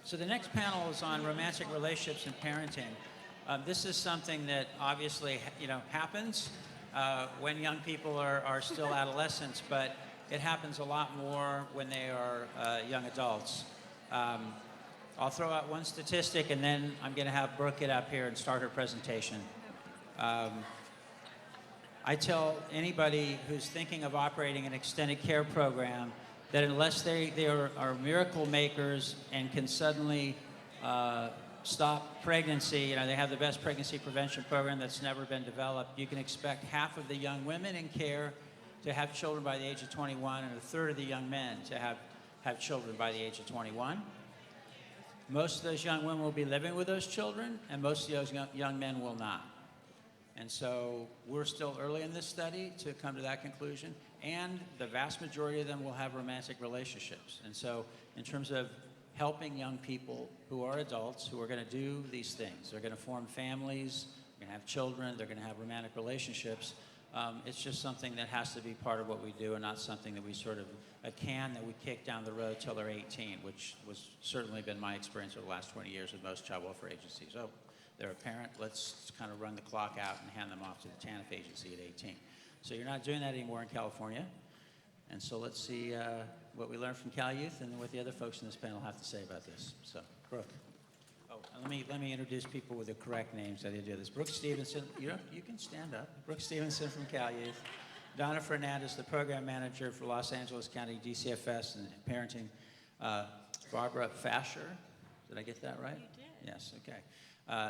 So the next panel is on romantic relationships and parenting. This is something that obviously, happens when young people are still adolescents, but it happens a lot more when they are young adults. I'll throw out one statistic, and then I'm going to have Brooke get up here and start her presentation. I tell anybody who's thinking of operating an extended care program that unless they are miracle makers and can suddenly stop pregnancy, they have the best pregnancy prevention program that's never been developed, you can expect half of the young women in care to have children by the age of 21 and a third of the young men to have children by the age of 21. Most of those young women will be living with those children, and most of those young men will not. And so we're still early in this study to come to that conclusion, and the vast majority of them will have romantic relationships. And so in terms of helping young people who are adults, who are going to do these things, they're going to form families, they're going to have children, they're going to have romantic relationships, it's just something that has to be part of what we do and not something that we sort of, a can that we kick down the road till they're 18, which was certainly been my experience over the last 20 years with most child welfare agencies. Oh, they're a parent, let's kind of run the clock out and hand them off to the TANF agency at 18. So you're not doing that anymore in California. And so let's see what we learned from CalYouth and what the other folks in this panel have to say about this. So, Brooke. Oh, and let me introduce people with the correct names. I did do this. Brooke Stevenson, you can stand up. Brooke Stevenson from CalYouth. Donna Fernandez, the program manager for Los Angeles County DCFS and parenting. Barbara Facher, did I get that right? You did. Yes, okay.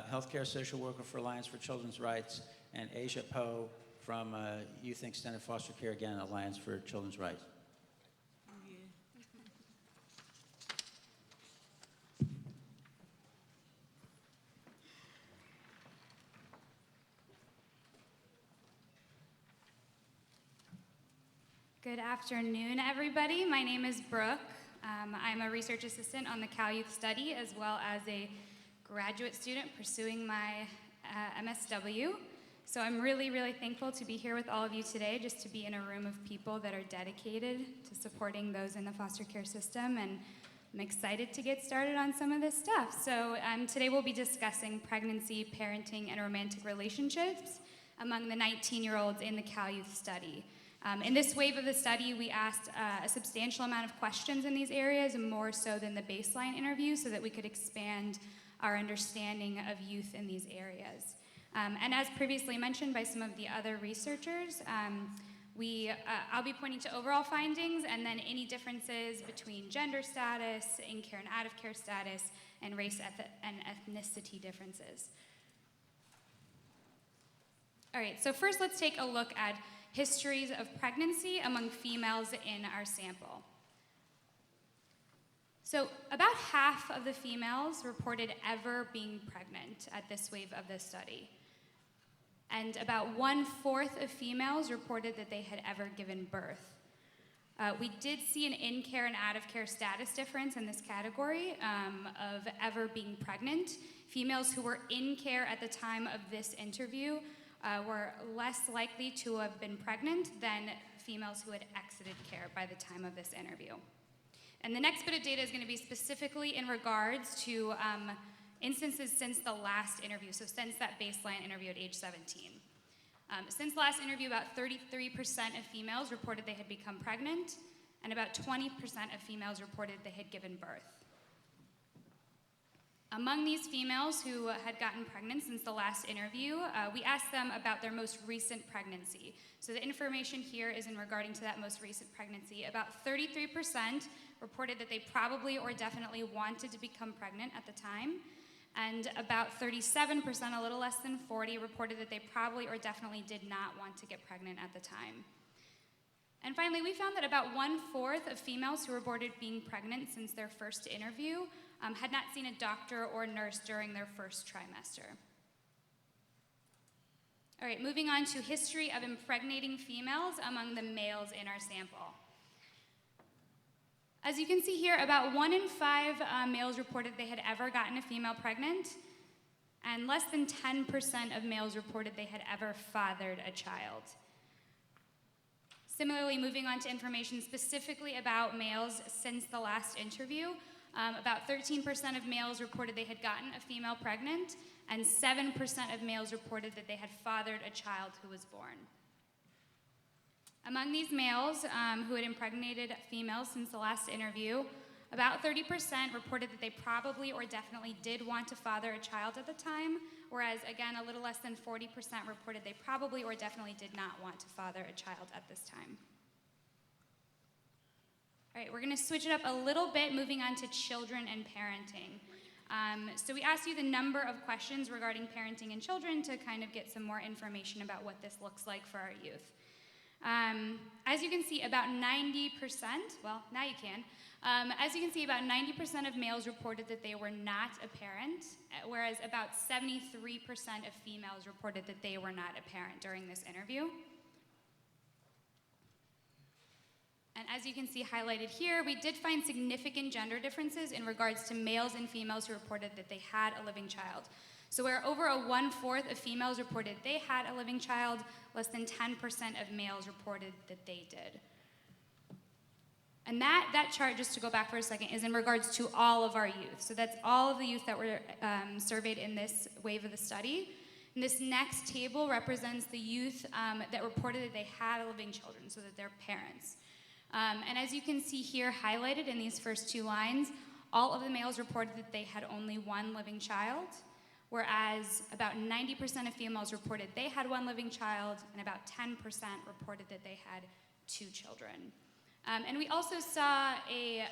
Healthcare social worker for Alliance for Children's Rights, and Asia Powe from Youth Extended Foster Care, again, Alliance for Children's Rights. Good afternoon, everybody. My name is Brooke. I'm a research assistant on the CalYouth study, as well as a graduate student pursuing my MSW. So I'm really, really thankful to be here with all of you today, just to be in a room of people that are dedicated to supporting those in the foster care system, and I'm excited to get started on some of this stuff. So today we'll be discussing pregnancy, parenting, and romantic relationships among the 19-year-olds in the CalYouth study. In this wave of the study, we asked a substantial amount of questions in these areas, and more so than the baseline interview, so that we could expand our understanding of youth in these areas. And as previously mentioned by some of the other researchers, I'll be pointing to overall findings, and then any differences between gender status, in-care and out-of-care status, and race and ethnicity differences. All right, so first let's take a look at histories of pregnancy among females in our sample. So about half of the females reported ever being pregnant at this wave of the study. And about 1/4 of females reported that they had ever given birth. We did see an in-care and out-of-care status difference in this category of ever being pregnant. Females who were in care at the time of this interview were less likely to have been pregnant than females who had exited care by the time of this interview. And the next bit of data is going to be specifically in regards to instances since the last interview, so since that baseline interview at age 17. Since the last interview, about 33% of females reported they had become pregnant, and about 20% of females reported they had given birth. Among these females who had gotten pregnant since the last interview, we asked them about their most recent pregnancy. So the information here is in regarding to that most recent pregnancy. About 33% reported that they probably or definitely wanted to become pregnant at the time. And about 37%, a little less than 40, reported that they probably or definitely did not want to get pregnant at the time. And finally, we found that about 1/4 of females who reported being pregnant since their first interview had not seen a doctor or nurse during their first trimester. All right, moving on to history of impregnating females among the males in our sample. As you can see here, about 1 in 5 males reported they had ever gotten a female pregnant, and less than 10% of males reported they had ever fathered a child. Similarly, moving on to information specifically about males since the last interview, About 13% of males reported they had gotten a female pregnant, and 7% of males reported that they had fathered a child who was born. Among these males who had impregnated females since the last interview, about 30% reported that they probably or definitely did want to father a child at the time, whereas again, a little less than 40% reported they probably or definitely did not want to father a child at this time. All right, we're gonna switch it up a little bit, moving on to children and parenting. So we asked you the number of questions regarding parenting and children to kind of get some more information about what this looks like for our youth. As you can see, about 90%, well, now you can. As you can see, about 90% of males reported that they were not a parent, whereas about 73% of females reported that they were not a parent during this interview. And as you can see highlighted here, we did find significant gender differences in regards to males and females who reported that they had a living child. So where over 1/4 of females reported they had a living child, less than 10% of males reported that they did. And that chart, just to go back for a second, is in regards to all of our youth. So that's all of the youth that were surveyed in this wave of the study. And this next table represents the youth that reported that they had a living children, so that they're parents. And as you can see here highlighted in these first two lines, all of the males reported that they had only one living child, whereas about 90% of females reported they had one living child, and about 10% reported that they had 2 children. And we also saw a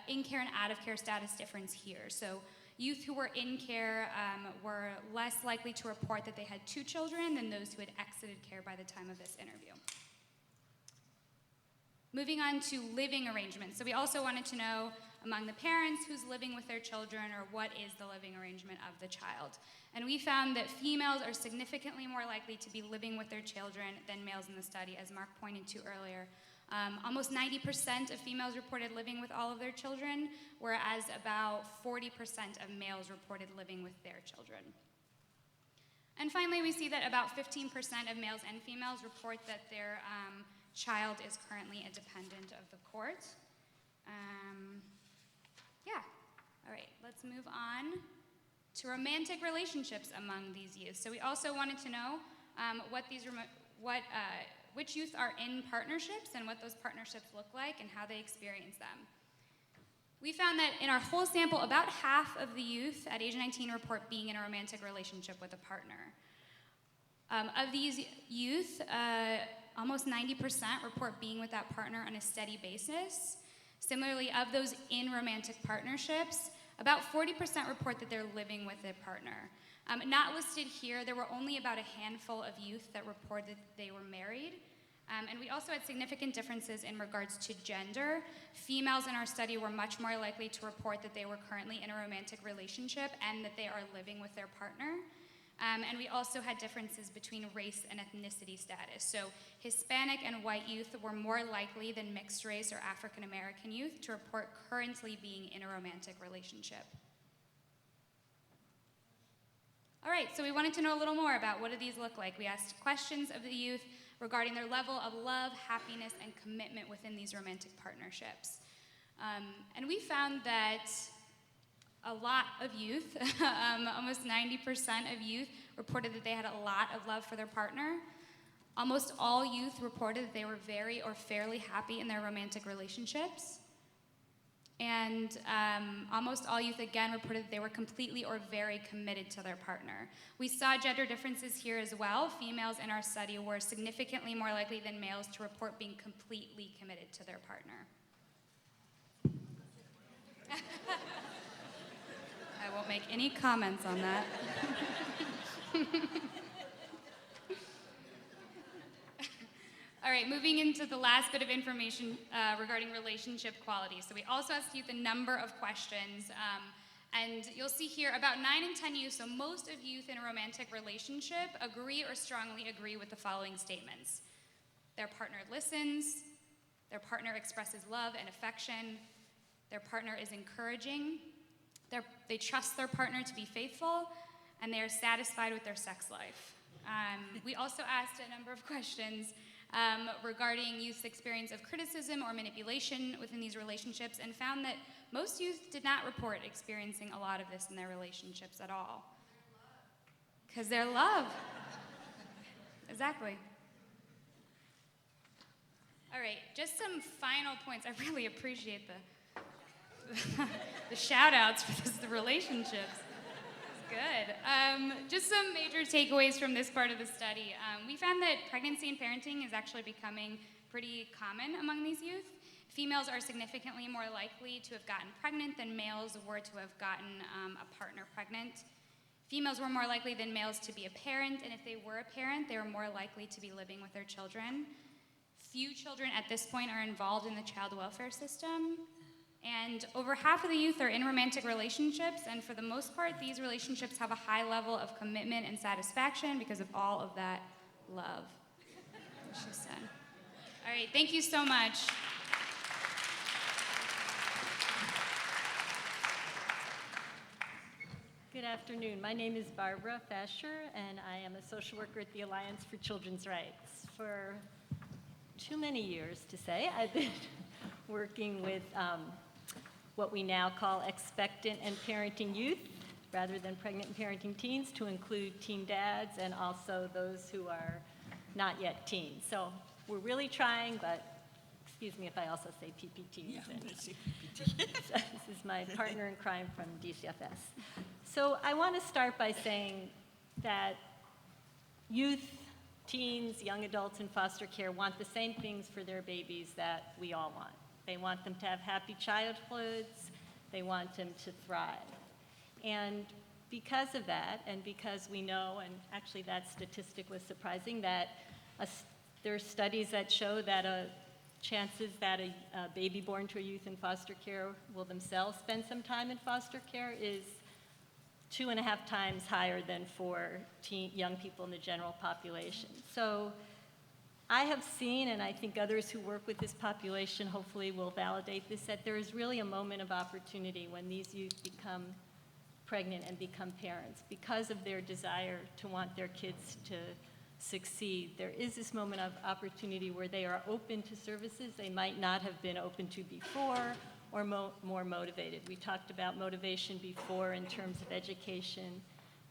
in-care and out-of-care status difference here. So youth who were in care were less likely to report that they had 2 children than those who had exited care by the time of this interview. Moving on to living arrangements. So we also wanted to know among the parents who's living with their children, or what is the living arrangement of the child. And we found that females are significantly more likely to be living with their children than males in the study, as Mark pointed to earlier. Almost 90% of females reported living with all of their children, whereas about 40% of males reported living with their children. And finally, we see that about 15% of males and females report that their child is currently a dependent of the court. All right, let's move on to romantic relationships among these youth. So we also wanted to know which youth are in partnerships and what those partnerships look like and how they experience them. We found that in our whole sample, about half of the youth at age 19 report being in a romantic relationship with a partner. Of these youth, almost 90% report being with that partner on a steady basis. Similarly, of those in romantic partnerships, about 40% report that they're living with their partner. Not listed here, there were only about a handful of youth that reported that they were married. And we also had significant differences in regards to gender. Females in our study were much more likely to report that they were currently in a romantic relationship and that they are living with their partner. And we also had differences between race and ethnicity status. So Hispanic and white youth were more likely than mixed race or African American youth to report currently being in a romantic relationship. All right, so we wanted to know a little more about what do these look like. We asked questions of the youth regarding their level of love, happiness, and commitment within these romantic partnerships. And we found that a lot of youth, almost 90% of youth, reported that they had a lot of love for their partner. Almost all youth reported that they were very or fairly happy in their romantic relationships. And almost all youth, again, reported that they were completely or very committed to their partner. We saw gender differences here as well. Females in our study were significantly more likely than males to report being completely committed to their partner. I won't make any comments on that. All right, moving into the last bit of information regarding relationship quality. So we also asked youth a number of questions, and you'll see here about 9 in 10 youth, so most of youth in a romantic relationship agree or strongly agree with the following statements. Their partner listens, their partner expresses love and affection, their partner is encouraging, they trust their partner to be faithful, and they are satisfied with their sex life. We also asked a number of questions regarding youth's experience of criticism or manipulation within these relationships, and found that most youth did not report experiencing a lot of this in their relationships at all. Because they're love. Exactly. All right, just some final points. I really appreciate the shout outs for the relationships. Good. Just some major takeaways from this part of the study. We found that pregnancy and parenting is actually becoming pretty common among these youth. Females are significantly more likely to have gotten pregnant than males were to have gotten a partner pregnant. Females were more likely than males to be a parent, and if they were a parent, they were more likely to be living with their children. Few children at this point are involved in the child welfare system. And over half of the youth are in romantic relationships, and for the most part, these relationships have a high level of commitment and satisfaction because of all of that love, she said. All right, thank you so much. Good afternoon. My name is Barbara Facher, and I am a social worker at the Alliance for Children's Rights. For too many years to say, I've been working with what we now call expectant and parenting youth, rather than pregnant and parenting teens, to include teen dads and also those who are not yet teens. So we're really trying, but excuse me if I also say PPTs. Yeah, and, I'm gonna say PPT. this is my partner in crime from DCFS. So I want to start by saying that youth, teens, young adults in foster care want the same things for their babies that we all want. They want them to have happy childhoods. They want them to thrive. And because of that, and because we know, and actually that statistic was surprising, that there are studies that show that chances that a baby born to a youth in foster care will themselves spend some time in foster care is 2.5 times higher than for young people in the general population. So I have seen, and I think others who work with this population hopefully will validate this, that there is really a moment of opportunity when these youth become pregnant and become parents because of their desire to want their kids to succeed. There is this moment of opportunity where they are open to services they might not have been open to before, or more motivated. We talked about motivation before in terms of education.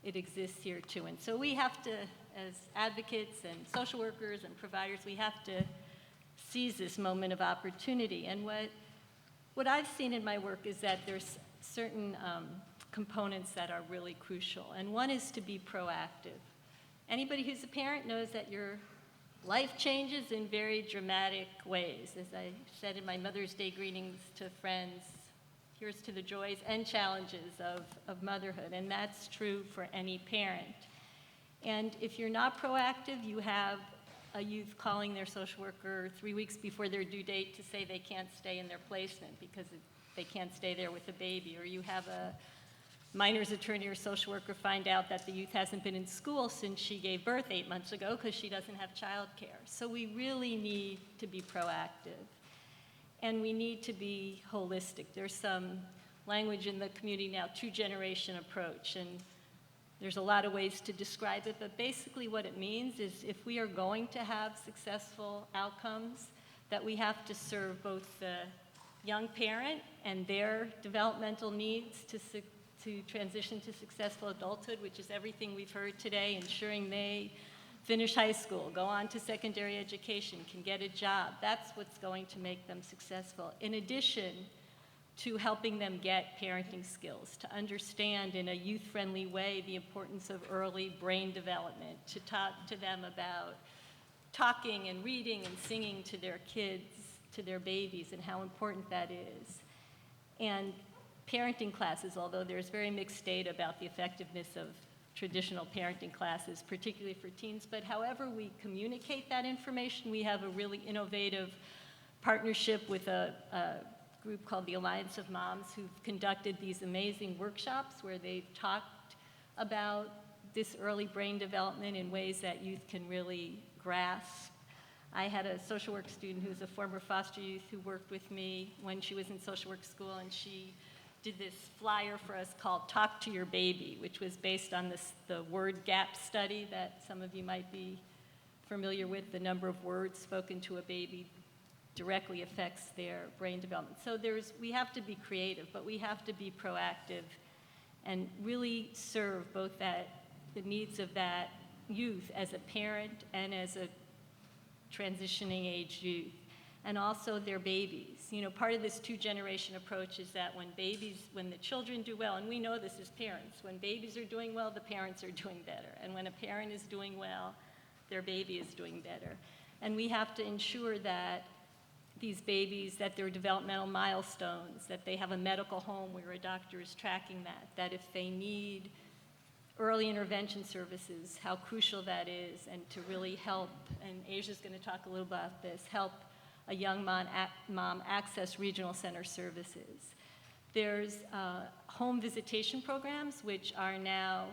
It exists here too. And so we have to, as advocates and social workers and providers, we have to seize this moment of opportunity. And what I've seen in my work is that there's certain components that are really crucial. And one is to be proactive. Anybody who's a parent knows that your life changes in very dramatic ways. As I said in my Mother's Day greetings to friends, here's to the joys and challenges of motherhood, and that's true for any parent. And if you're not proactive, you have a youth calling their social worker 3 weeks before their due date to say they can't stay in their placement because they can't stay there with the baby, or you have a minor's attorney or social worker find out that the youth hasn't been in school since she gave birth 8 months ago because she doesn't have childcare. So we really need to be proactive. And we need to be holistic. There's some language in the community now, two-generation approach, and there's a lot of ways to describe it, but basically what it means is if we are going to have successful outcomes, that we have to serve both the young parent and their developmental needs to transition to successful adulthood, which is everything we've heard today, ensuring they finish high school, go on to secondary education, can get a job. That's what's going to make them successful. In addition to helping them get parenting skills, to understand in a youth-friendly way the importance of early brain development, to talk to them about talking and reading and singing to their kids, to their babies, and how important that is. And parenting classes, although there's very mixed data about the effectiveness of traditional parenting classes, particularly for teens, but however we communicate that information, we have a really innovative partnership with a group called the Alliance of Moms who've conducted these amazing workshops where they've talked about this early brain development in ways that youth can really grasp. I had a social work student who's a former foster youth who worked with me when she was in social work school, and she did this flyer for us called Talk to Your Baby, which was based on the word gap study that some of you might be familiar with, the number of words spoken to a baby directly affects their brain development. So we have to be creative, but we have to be proactive and really serve both the needs of that youth as a parent and as a transitioning age youth, and also their babies. You know, part of this two-generation approach is that when the children do well, and we know this as parents, when babies are doing well, the parents are doing better. And when a parent is doing well, their baby is doing better. And we have to ensure that these babies, that their developmental milestones, that they have a medical home where a doctor is tracking that if they need early intervention services, how crucial that is, and to really help, and Asia's going to talk a little about this, help a young mom access regional center services. There's home visitation programs, which are now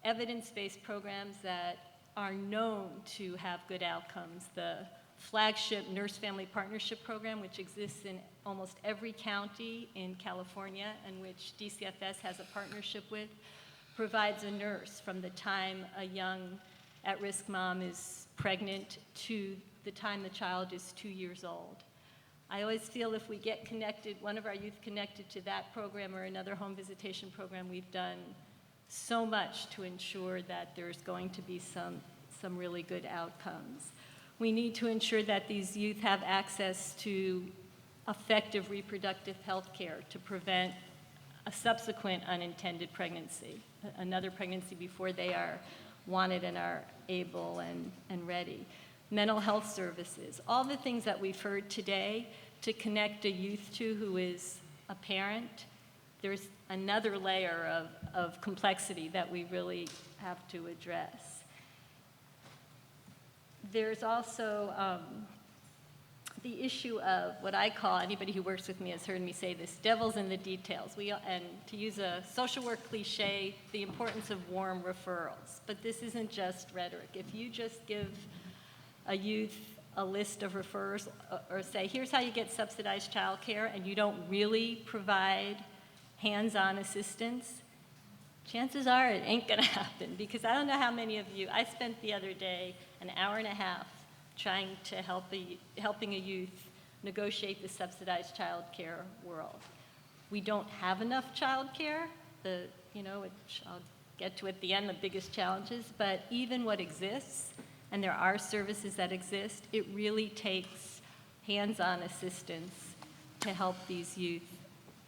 evidence-based programs that are known to have good outcomes. The flagship Nurse-Family Partnership Program, which exists in almost every county in California and which DCFS has a partnership with, provides a nurse from the time a young at-risk mom is pregnant to the time the child is 2 years old. I always feel if we get connected, one of our youth connected to that program or another home visitation program, we've done so much to ensure that there's going to be some really good outcomes. We need to ensure that these youth have access to effective reproductive health care to prevent a subsequent unintended pregnancy, another pregnancy before they are wanted and are able and ready. Mental health services, all the things that we've heard today to connect a youth to who is a parent. There's another layer of complexity that we really have to address. There's also the issue of what I call, anybody who works with me has heard me say this, devil's in the details. And to use a social work cliche, the importance of warm referrals. But this isn't just rhetoric. If you just give a youth a list of referrals or say, here's how you get subsidized childcare, and you don't really provide hands-on assistance, chances are it ain't gonna happen, because I don't know how many of you, I spent the other day an hour and a half trying to helping a youth negotiate the subsidized childcare world. We don't have enough childcare, which I'll get to at the end, the biggest challenges, but even what exists, and there are services that exist, it really takes hands-on assistance to help these youth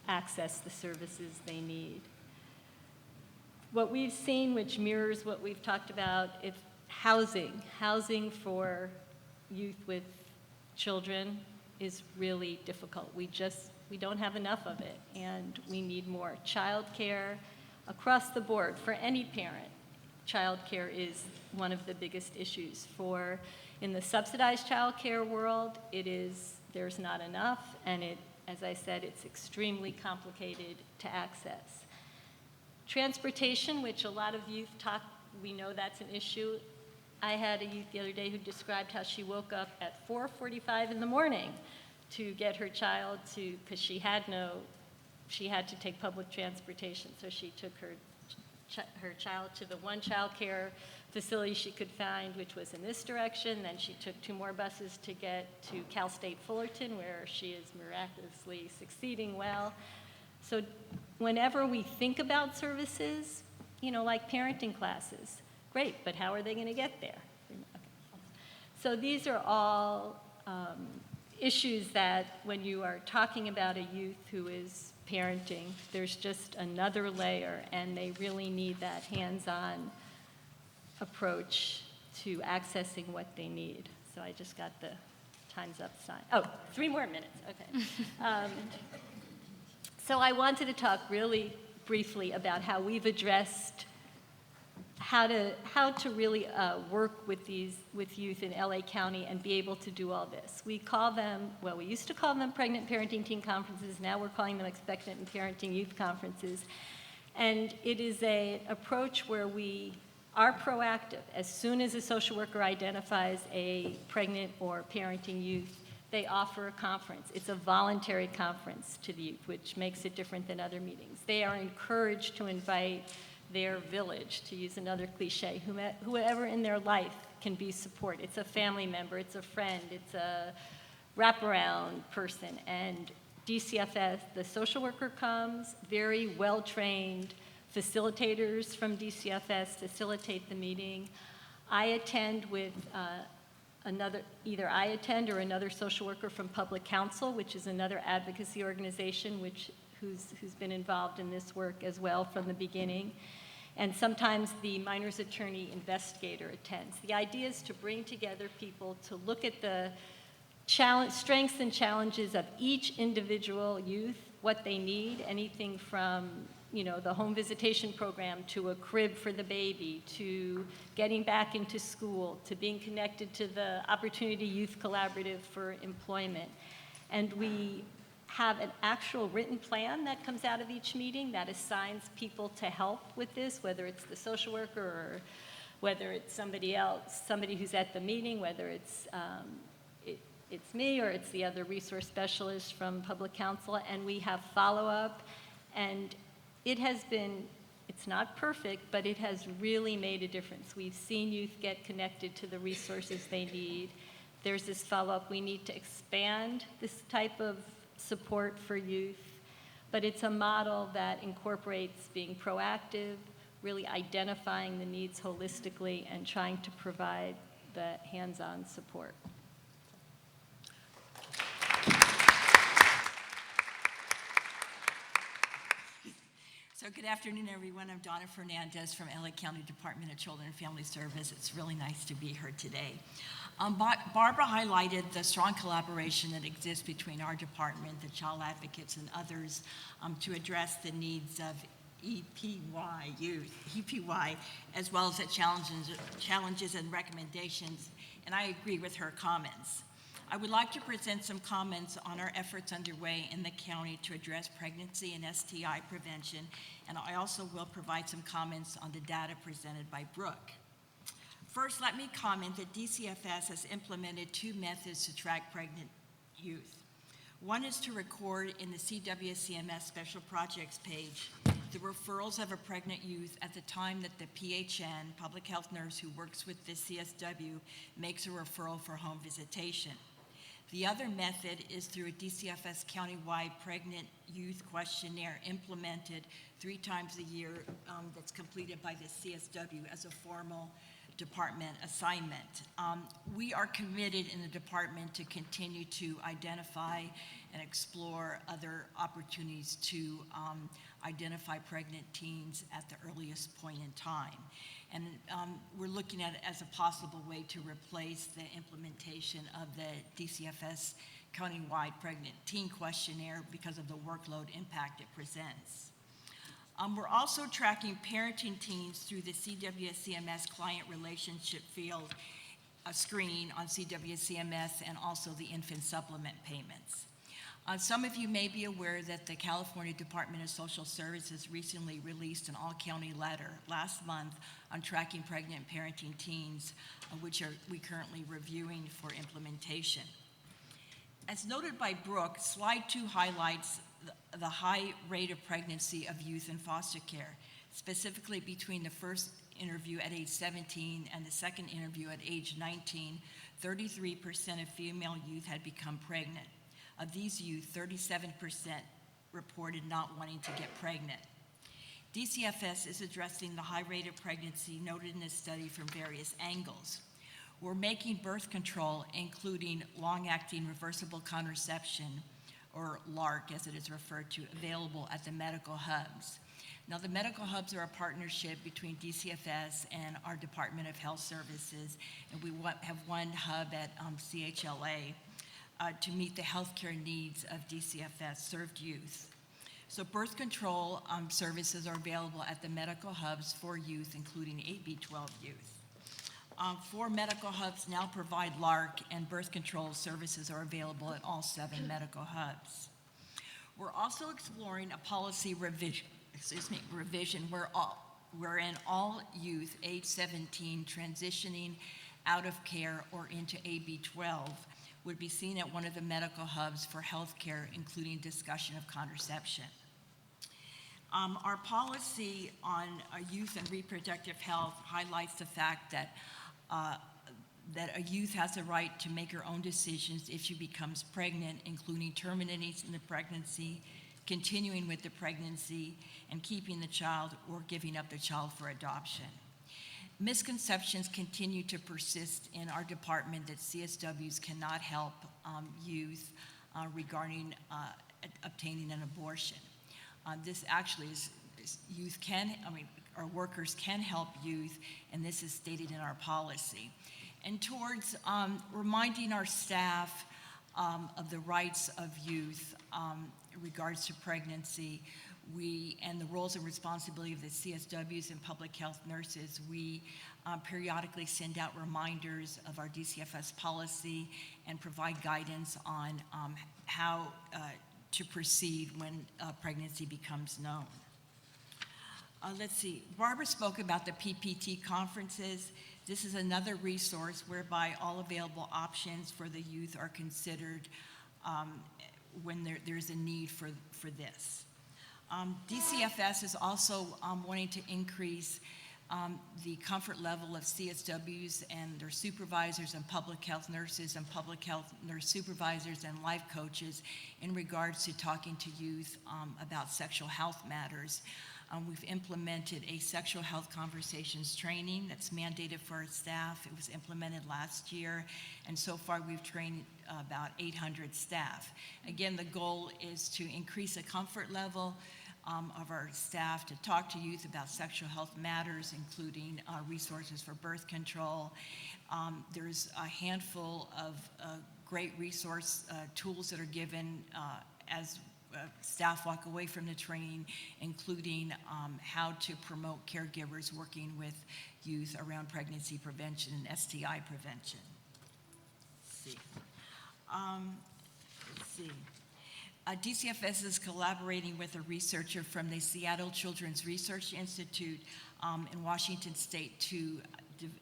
access the services they need. What we've seen, which mirrors what we've talked about, is housing for youth with children is really difficult. We don't have enough of it, and we need more. Childcare across the board for any parent. Childcare is one of the biggest issues. In the subsidized childcare world, there's not enough, and as I said, it's extremely complicated to access. Transportation, which a lot of youth we know that's an issue. I had a youth the other day who described how she woke up at 4:45 in the morning to get her child because she had to take public transportation, so she took her child to the one child care facility she could find, which was in this direction. Then she took 2 more buses to get to Cal State Fullerton, where she is miraculously succeeding well. So whenever we think about services, like parenting classes, great, but how are they going to get there? So these are all issues that when you are talking about a youth who is parenting, there's just another layer, and they really need that hands-on approach to accessing what they need. So I just got the time's up sign. Oh, 3 more minutes, okay. So I wanted to talk really briefly about how we've addressed how to really work with youth in LA County and be able to do all this. We used to call them pregnant parenting teen conferences. Now we're calling them expectant and parenting youth conferences. And it is an approach where we are proactive. As soon as a social worker identifies a pregnant or parenting youth, they offer a conference. It's a voluntary conference to the youth, which makes it different than other meetings. They are encouraged to invite their village, to use another cliche, whoever in their life can be support. It's a family member, it's a friend, it's a wraparound person. And DCFS, the social worker comes, very well-trained facilitators from DCFS facilitate the meeting. I attend with either I attend or another social worker from Public Counsel, which is another advocacy organization who's been involved in this work as well from the beginning. And sometimes the minor's attorney investigator attends. The idea is to bring together people to look at the strengths and challenges of each individual youth, what they need, anything from the home visitation program to a crib for the baby, to getting back into school, to being connected to the Opportunity Youth Collaborative for employment. And we have an actual written plan that comes out of each meeting that assigns people to help with this, whether it's the social worker or whether it's somebody else, somebody who's at the meeting, whether it's me or it's the other resource specialist from Public Counsel, and we have follow-up. And it's not perfect, but it has really made a difference. We've seen youth get connected to the resources they need. There's this follow-up. We need to expand this type of support for youth, but it's a model that incorporates being proactive, really identifying the needs holistically, and trying to provide the hands-on support. So good afternoon, everyone. I'm Donna Fernandez from LA County Department of Children and Family Service. It's really nice to be here today. Barbara highlighted the strong collaboration that exists between our department, the child advocates, and others to address the needs of EPY youth, as well as the challenges and recommendations, and I agree with her comments. I would like to present some comments on our efforts underway in the county to address pregnancy and STI prevention, and I also will provide some comments on the data presented by Brooke. First, let me comment that DCFS has implemented two methods to track pregnant youth. One is to record in the CWCMS Special Projects page the referrals of a pregnant youth at the time that the PHN, public health nurse who works with the CSW, makes a referral for home visitation. The other method is through a DCFS countywide pregnant youth questionnaire implemented 3 times a year that's completed by the CSW as a formal department assignment. We are committed in the department to continue to identify and explore other opportunities to identify pregnant teens at the earliest point in time. And we're looking at it as a possible way to replace the implementation of the DCFS countywide pregnant teen questionnaire because of the workload impact it presents. We're also tracking parenting teens through the CWCMS client relationship field screen on CWCMS and also the infant supplement payments. Some of you may be aware that the California Department of Social Services recently released an all-county letter last month on tracking pregnant parenting teens, which we currently reviewing for implementation. As noted by Brooke, slide 2 highlights the high rate of pregnancy of youth in foster care, specifically between the first interview at age 17 and the second interview at age 19, 33% of female youth had become pregnant. Of these youth, 37% reported not wanting to get pregnant. DCFS is addressing the high rate of pregnancy noted in this study from various angles. We're making birth control, including long-acting reversible contraception, or LARC as it is referred to, available at the medical hubs. Now, the medical hubs are a partnership between DCFS and our Department of Health Services, and we have one hub at CHLA to meet the healthcare needs of DCFS served youth. So birth control services are available at the medical hubs for youth, including AB12 youth. 4 medical hubs now provide LARC, and birth control services are available at all 7 medical hubs. We're also exploring a policy revision wherein all youth age 17 transitioning out of care or into AB12 would be seen at one of the medical hubs for health care, including discussion of contraception. Our policy on youth and reproductive health highlights the fact that that a youth has the right to make her own decisions if she becomes pregnant, including terminating the pregnancy, continuing with the pregnancy, and keeping the child or giving up the child for adoption. Misconceptions continue to persist in our department that CSWs cannot help youth regarding obtaining an abortion. This actually is youth can, our workers can help youth, and this is stated in our policy. And towards reminding our staff of the rights of youth in regards to pregnancy, and the roles and responsibility of the CSWs and public health nurses, we periodically send out reminders of our DCFS policy and provide guidance on how to proceed when pregnancy becomes known. Let's see, Barbara spoke about the PPT conferences. This is another resource whereby all available options for the youth are considered when there's a need for this. DCFS is also wanting to increase the comfort level of CSWs and their supervisors and public health nurses and public health nurse supervisors and life coaches in regards to talking to youth about sexual health matters. We've implemented a sexual health conversations training that's mandated for our staff. It was implemented last year, and so far we've trained about 800 staff. Again, the goal is to increase the comfort level of our staff to talk to youth about sexual health matters, including resources for birth control. There's a handful of great resource tools that are given as staff walk away from the training, including how to promote caregivers working with youth around pregnancy prevention and STI prevention. Let's see. DCFS is collaborating with a researcher from the Seattle Children's Research Institute in Washington State to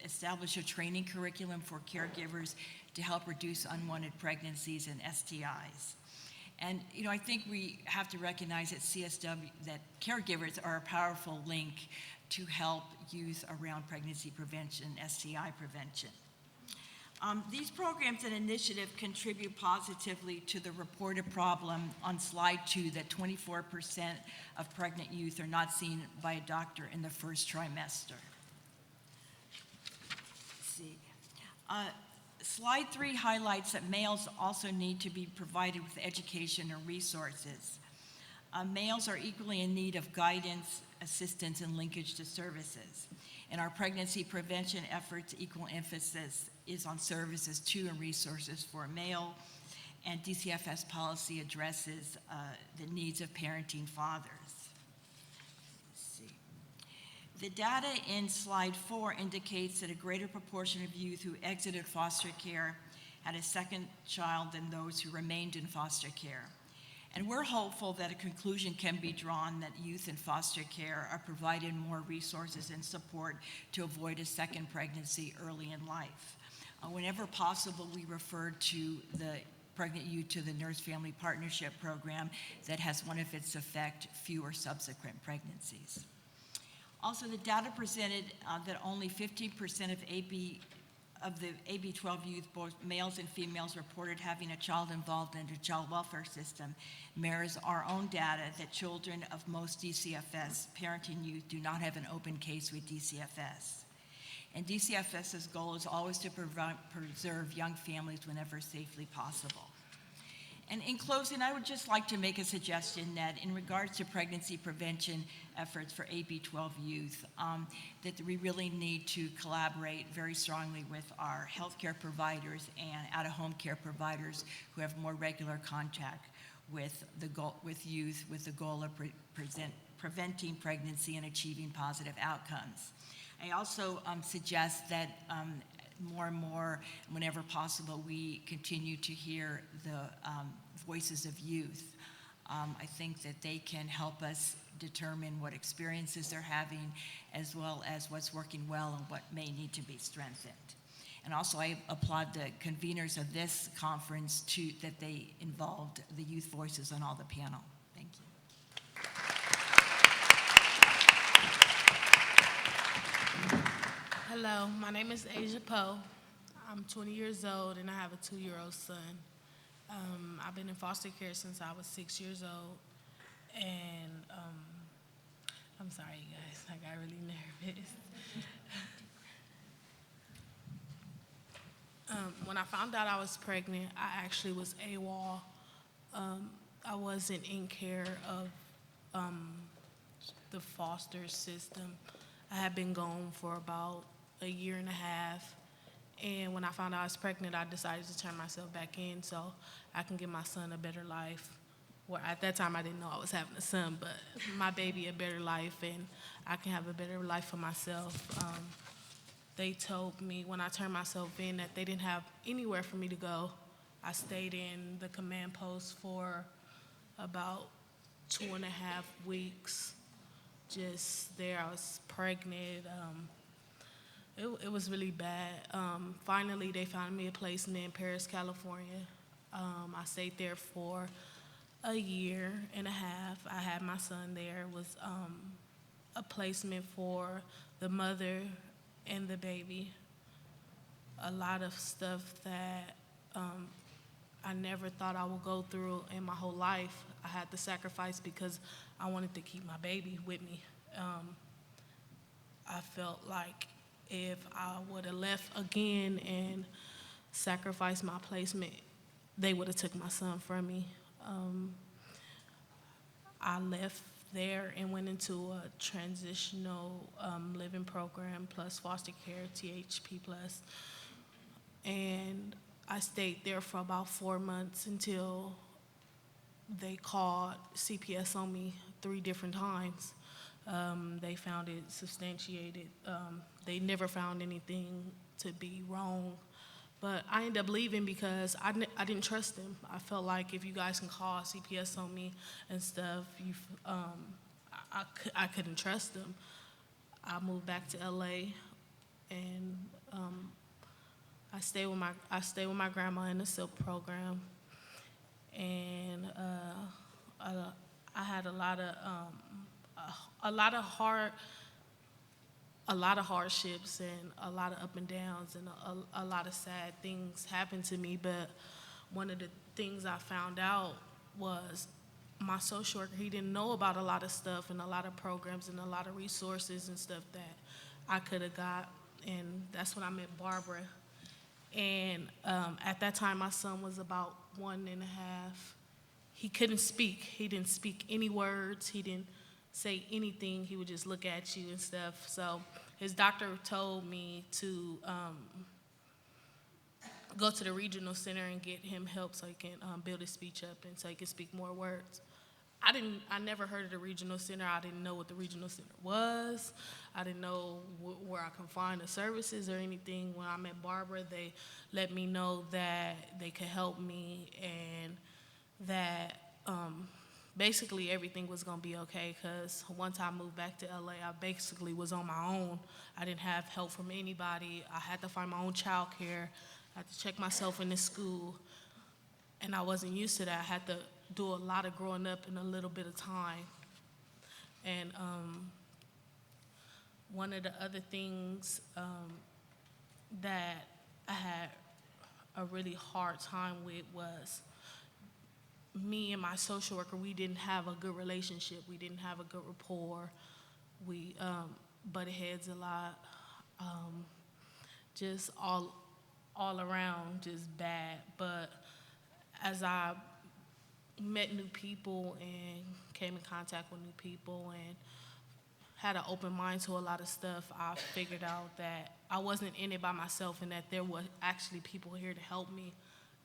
establish a training curriculum for caregivers to help reduce unwanted pregnancies and STIs. And I think we have to recognize at CSW that caregivers are a powerful link to help youth around pregnancy prevention and STI prevention. These programs and initiatives contribute positively to the reported problem on slide 2 that 24% of pregnant youth are not seen by a doctor in the first trimester. Let's see. Slide 3 highlights that males also need to be provided with education and resources. Males are equally in need of guidance, assistance, and linkage to services. In our pregnancy prevention efforts, equal emphasis is on services to and resources for male, and DCFS policy addresses the needs of parenting fathers. Let's see. The data in slide 4 indicates that a greater proportion of youth who exited foster care had a second child than those who remained in foster care. And we're hopeful that a conclusion can be drawn that youth in foster care are provided more resources and support to avoid a second pregnancy early in life. Whenever possible, we refer to the pregnant youth to the Nurse Family Partnership Program that has one of its effect, fewer subsequent pregnancies. Also, the data presented that only 15% of the AB-12 youth, both males and females, reported having a child involved in the child welfare system mirrors our own data that children of most DCFS parenting youth do not have an open case with DCFS. And DCFS's goal is always to preserve young families whenever safely possible. And in closing, I would just like to make a suggestion that in regards to pregnancy prevention efforts for AB-12 youth, that we really need to collaborate very strongly with our healthcare providers and out-of-home care providers who have more regular contact with youth with the goal of preventing pregnancy and achieving positive outcomes. I also suggest that more and more, whenever possible, we continue to hear the voices of youth. I think that they can help us determine what experiences they're having, as well as what's working well and what may need to be strengthened. And also, I applaud the conveners of this conference that they involved the youth voices on all the panel. Thank you. Hello, my name is Asia Powe. I'm 20 years old, and I have a 2-year-old son. I've been in foster care since I was 6 years old, and I'm sorry, you guys, I got really nervous. When I found out I was pregnant, I actually was AWOL. I wasn't in care of the foster system. I had been gone for about a year and a half, and when I found out I was pregnant, I decided to turn myself back in so I can give my son a better life. Well, at that time, I didn't know I was having a son, but my baby a better life, and I can have a better life for myself. They told me when I turned myself in that they didn't have anywhere for me to go. I stayed in the command post for about 2.5 weeks. Just there, I was pregnant. It was really bad. Finally, they found me a placement in Paris, California. I stayed there for a year and a half. I had my son there. It was a placement for the mother and the baby. A lot of stuff that I never thought I would go through in my whole life. I had to sacrifice because I wanted to keep my baby with me. I felt like if I would have left again and sacrificed my placement, they would have took my son from me. I left there and went into a transitional living program plus foster care, THP plus. And I stayed there for about 4 months until they called CPS on me 3 different times. They found it substantiated. They never found anything to be wrong. But I ended up leaving because I didn't trust them. I felt like if you guys can call CPS on me and stuff, I couldn't trust them. I moved back to LA, and I stayed with my grandma in the SILK program, and I had a lot of hardships and a lot of up and downs, and a lot of sad things happened to me. But one of the things I found out was my social worker, he didn't know about a lot of stuff and a lot of programs and a lot of resources and stuff that I could have got. And that's when I met Barbara. And at that time, my son was about 1.5. He couldn't speak. He didn't speak any words. He didn't say anything. He would just look at you and stuff. So his doctor told me to go to the regional center and get him help so he can build his speech up and so he can speak more words. I never heard of the regional center. I didn't know what the regional center was. I didn't know where I could find the services or anything. When I met Barbara, they let me know that they could help me and that basically everything was gonna be okay, because once I moved back to LA, I basically was on my own. I didn't have help from anybody. I had to find my own child care. I had to check myself into school, and I wasn't used to that. I had to do a lot of growing up in a little bit of time. And one of the other things that I had a really hard time with was me and my social worker. We didn't have a good relationship. We didn't have a good rapport. We butted heads a lot. Just all around, just bad. But as I met new people and came in contact with new people and had an open mind to a lot of stuff, I figured out that I wasn't in it by myself and that there were actually people here to help me.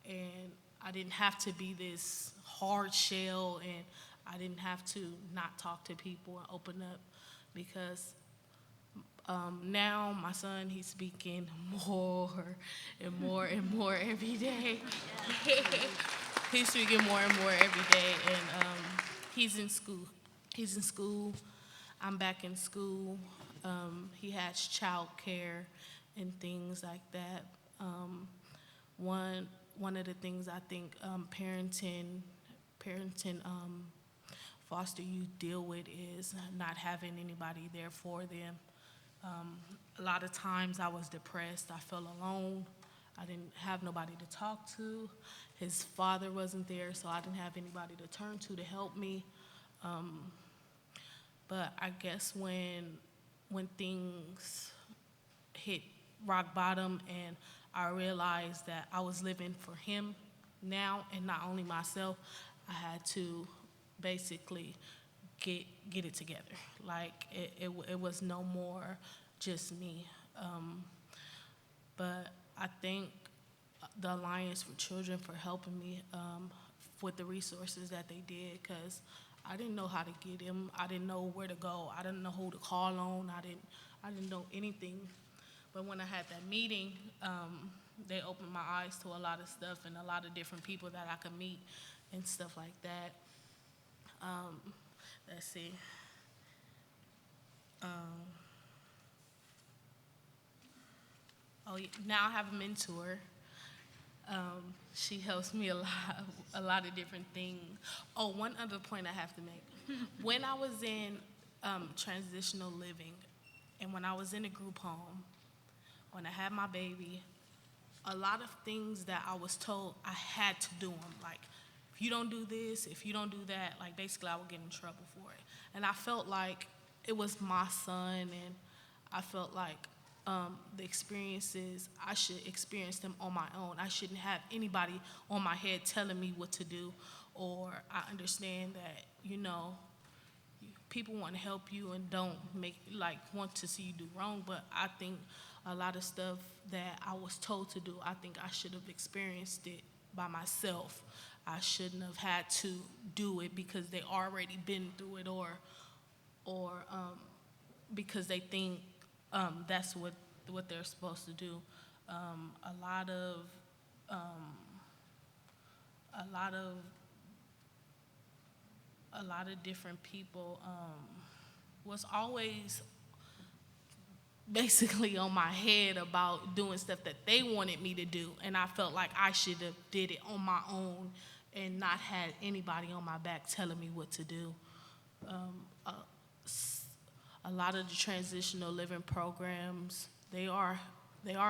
And I didn't have to be this hard shell, and I didn't have to not talk to people and open up, because now my son, he's speaking more and more and more every day. He's speaking more and more every day, and he's in school. I'm back in school. He has child care and things like that. One of the things I think parenting foster youth deal with is not having anybody there for them. A lot of times I was depressed. I felt alone. I didn't have nobody to talk to. His father wasn't there, so I didn't have anybody to turn to help me. But I guess when things hit rock bottom and I realized that I was living for him now and not only myself, I had to basically get it together. Like it was no more just me. But I thank the Alliance for Children for helping me with the resources that they did, because I didn't know how to get him. I didn't know where to go. I didn't know who to call on. I didn't know anything. But when I had that meeting, they opened my eyes to a lot of stuff and a lot of different people that I could meet and stuff like that. Let's see. Now I have a mentor. She helps me a lot of different things. Oh, one other point I have to make. When I was in transitional living and when I was in a group home, when I had my baby, a lot of things that I was told I had to do them. Like, if you don't do this, if you don't do that, like basically I would get in trouble for it. And I felt like it was my son, and I felt like the experiences, I should experience them on my own. I shouldn't have anybody on my head telling me what to do. Or I understand that, people want to help you and don't want to see you do wrong, but I think a lot of stuff that I was told to do, I think I should have experienced it by myself. I shouldn't have had to do it because they already been through it, or because they think that's what they're supposed to do. A lot of different people was always basically on my head about doing stuff that they wanted me to do, and I felt like I should have did it on my own and not had anybody on my back telling me what to do. A lot of the transitional living programs, they are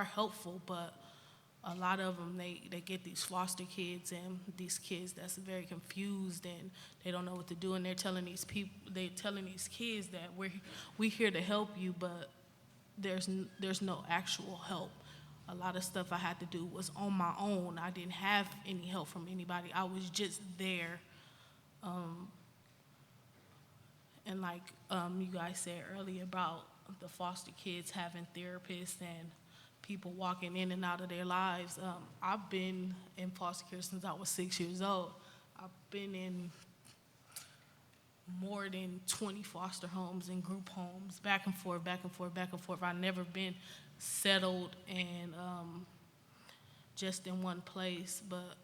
helpful, but a lot of them, they get these foster kids and these kids that's very confused and they don't know what to do, and they're telling these kids that we're here to help you, but there's no actual help. A lot of stuff I had to do was on my own. I didn't have any help from anybody. I was just there. And like you guys said earlier about the foster kids having therapists and people walking in and out of their lives, I've been in foster care since I was 6 years old. I've been in more than 20 foster homes and group homes, back and forth, back and forth, back and forth. I've never been settled and just in one place, but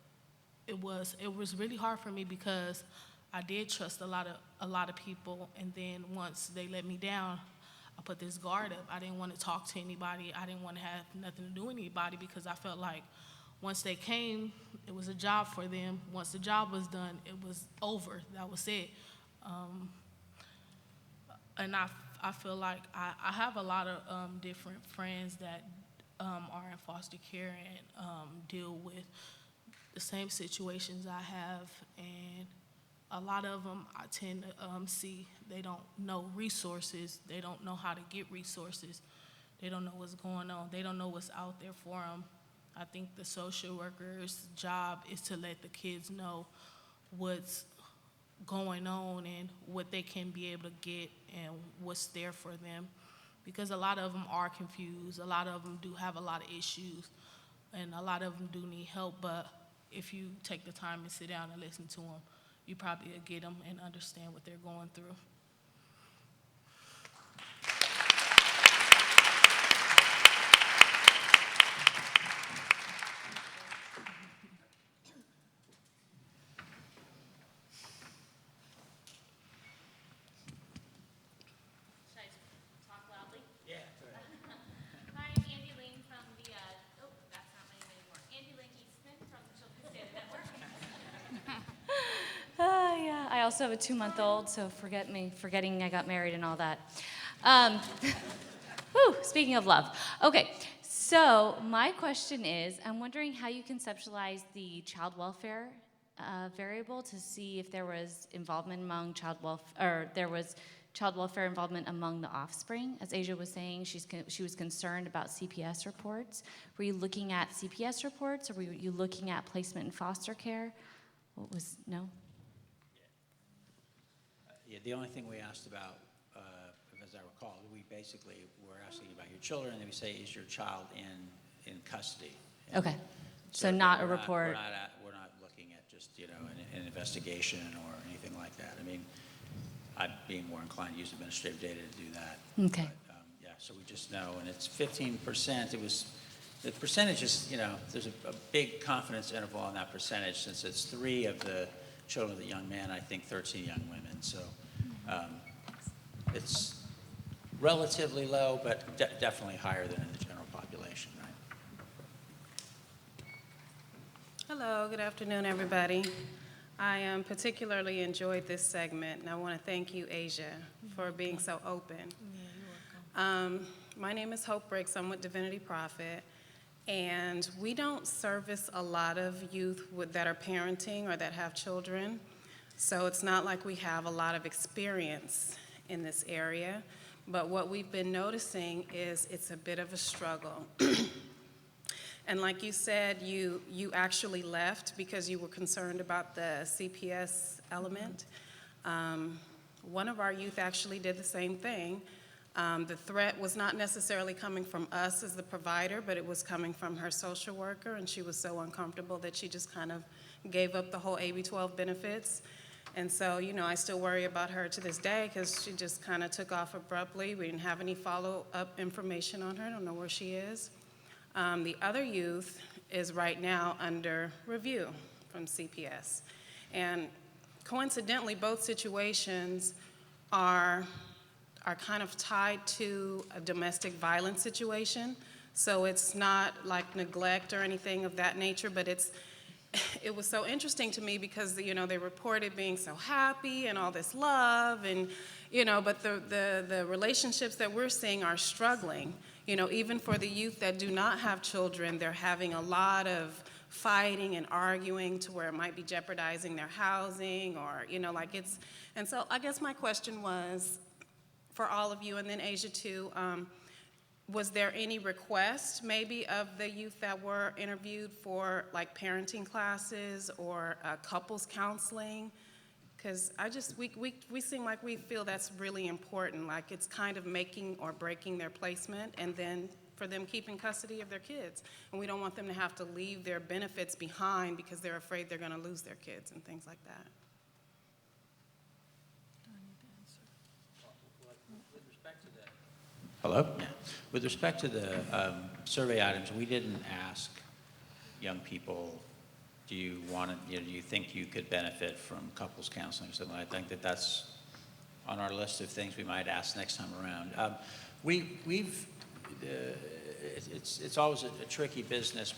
it was really hard for me because I did trust a lot of people, and then once they let me down, I put this guard up. I didn't want to talk to anybody. I didn't want to have nothing to do with anybody because I felt like once they came, it was a job for them. Once the job was done, it was over. That was it. And I feel like I have a lot of different friends that are in foster care and deal with the same situations I have, and a lot of them I tend to see they don't know resources. They don't know how to get resources. They don't know what's going on. They don't know what's out there for them. I think the social worker's job is to let the kids know what's going on and what they can be able to get and what's there for them, because a lot of them are confused. A lot of them do have a lot of issues, and a lot of them do need help, but if you take the time and sit down and listen to them, you probably will get them and understand what they're going through. I also have a 2-month-old, so forgetting I got married and all that. Speaking of love. Okay, So my question is, I'm wondering how you conceptualize the child welfare variable to see if there was involvement among child welfare, or there was child welfare involvement among the offspring. As Asia was saying, she was concerned about CPS reports. Were you looking at CPS reports, or were you looking at placement in foster care? No? Yeah, the only thing we asked about, as I recall, we basically were asking about your children, and then we say, is your child in custody? And Okay, so again, not a we're report. We're not looking at just, an investigation or anything like that. I mean, I'd be more inclined to use administrative data to do that. Okay. But, yeah, so we just know, and it's 15%. The percentage is, there's a big confidence interval on that percentage, since it's 3 of the children of the young man, I think 13 young women. So it's relatively low, but definitely higher than in the general population, right? Hello, good afternoon, everybody. I particularly enjoyed this segment, and I want to thank you, Asia, for being so open. My name is Hope Briggs. I'm with Divinity Prophet, and we don't service a lot of youth that are parenting or that have children, so it's not like we have a lot of experience in this area, but what we've been noticing is it's a bit of a struggle. And like you said, you actually left because you were concerned about the CPS element. One of our youth actually did the same thing. The threat was not necessarily coming from us as the provider, but it was coming from her social worker, and she was so uncomfortable that she just kind of gave up the whole AB-12 benefits. And so, I still worry about her to this day because she just kind of took off abruptly. We didn't have any follow-up information on her. I don't know where she is. The other youth is right now under review from CPS. And coincidentally, both situations are kind of tied to a domestic violence situation. So it's not like neglect or anything of that nature, but it was so interesting to me because, they reported being so happy and all this love and, but the relationships that we're seeing are struggling. Even for the youth that do not have children, they're having a lot of fighting and arguing to where it might be jeopardizing their housing or, and so I guess my question was for all of you, and then Asia too, was there any request maybe of the youth that were interviewed for like parenting classes or couples counseling? Because we seem like we feel that's really important, like it's kind of making or breaking their placement and then for them keeping custody of their kids. And we don't want them to have to leave their benefits behind because they're afraid they're gonna lose their kids and things like that. Hello? Yeah. With respect to the survey items, we didn't ask young people, do you think you could benefit from couples counseling or something? I think that's on our list of things we might ask next time around. It's always a tricky business.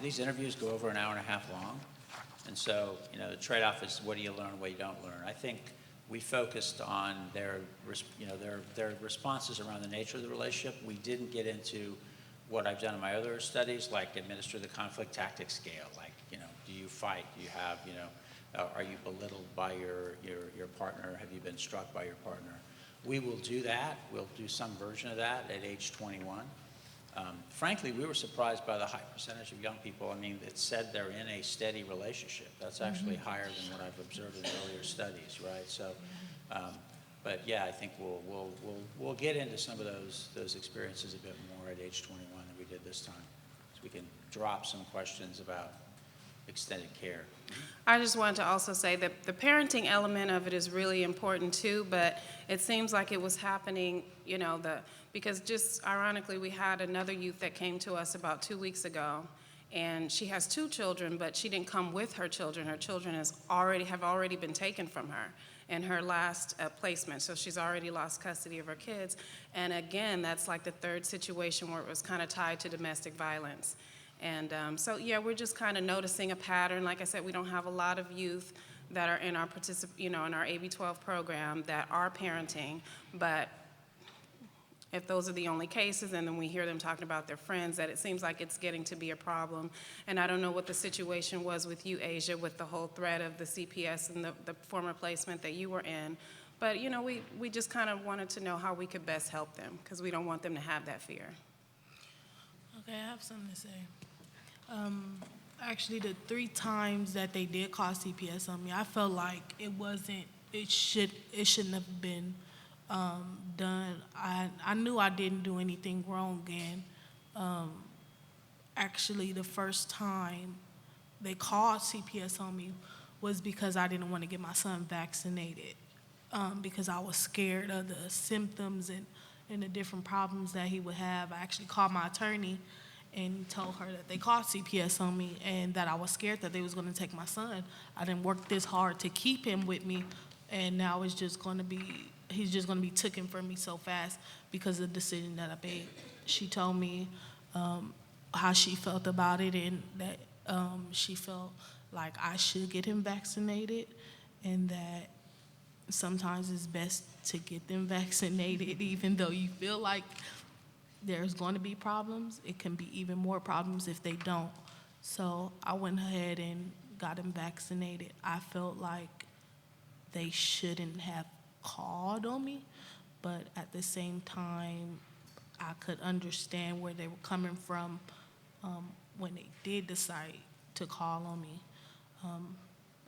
These interviews go over an hour and a half long. And so, the trade-off is what do you learn, what you don't learn. I think we focused on their responses around the nature of the relationship. We didn't get into what I've done in my other studies, like administer the conflict tactics scale. Like, do you fight? Do you have, are you belittled by your partner? Have you been struck by your partner? We will do that. We'll do some version of that at age 21. Frankly, we were surprised by the high percentage of young people. I mean, it said they're in a steady relationship. That's actually higher than what I've observed in earlier studies, right? So, but yeah, I think we'll get into some of those experiences a bit more at age 21 than we did this time, so we can drop some questions about extended care. I just wanted to also say that the parenting element of it is really important too, but it seems like it was happening, because just ironically, we had another youth that came to us about 2 weeks ago, and she has 2 children, but she didn't come with her children. Her children have already been taken from her in her last placement, so she's already lost custody of her kids. And again, that's like the third situation where it was kind of tied to domestic violence. And so, yeah, we're just kind of noticing a pattern. Like I said, we don't have a lot of youth that are in our in our AB-12 program that are parenting, but if those are the only cases, and then we hear them talking about their friends, that it seems like it's getting to be a problem. And I don't know what the situation was with you, Asia, with the whole threat of the CPS and the former placement that you were in. But, you know, we just kind of wanted to know how we could best help them, because we don't want them to have that fear. Okay, I have something to say. Actually, the 3 times that they did call CPS on me, I felt like it shouldn't have been done. I knew I didn't do anything wrong, and actually the first time they called CPS on me was because I didn't want to get my son vaccinated, because I was scared of the symptoms and the different problems that he would have. I actually called my attorney and told her that they called CPS on me and that I was scared that they was going to take my son. I didn't work this hard to keep him with me, and now he's just going to be taken from me so fast because of the decision that I made. She told me how she felt about it, and that she felt like I should get him vaccinated, and that sometimes it's best to get them vaccinated, even though you feel like there's going to be problems. It can be even more problems if they don't. So I went ahead and got him vaccinated. I felt like they shouldn't have called on me, but at the same time, I could understand where they were coming from when they did decide to call on me.